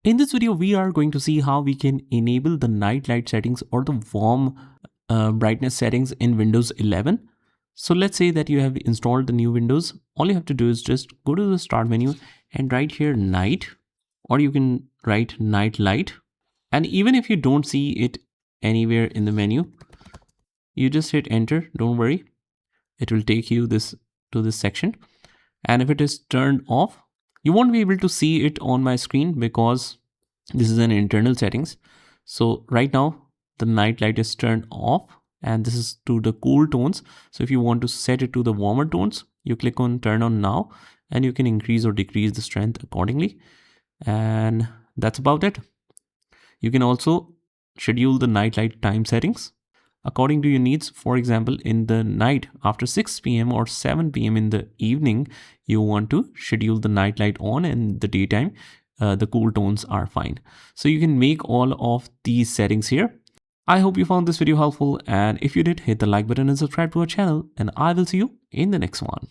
In this video, we are going to see how we can enable the night light settings or the warm brightness settings in Windows 11. So let's say that you have installed the new Windows. All you have to do is just go to the start menu and write here night, or you can write night light. And even if you don't see it anywhere in the menu, you just hit enter. Don't worry, it will take you to this section. And if it is turned off, you won't be able to see it on my screen because this is an internal settings. So right now the night light is turned off and this is to the cool tones. So if you want to set it to the warmer tones, you click on turn on now and you can increase or decrease the strength accordingly. And that's about it. You can also schedule the night light time settings according to your needs. For example, in the night after 6 p.m. or 7 p.m. in the evening, you want to schedule the night light on, and the daytime, the cool tones are fine. So you can make all of these settings here. I hope you found this video helpful, and if you did, hit the like button and subscribe to our channel, and I will see you in the next one.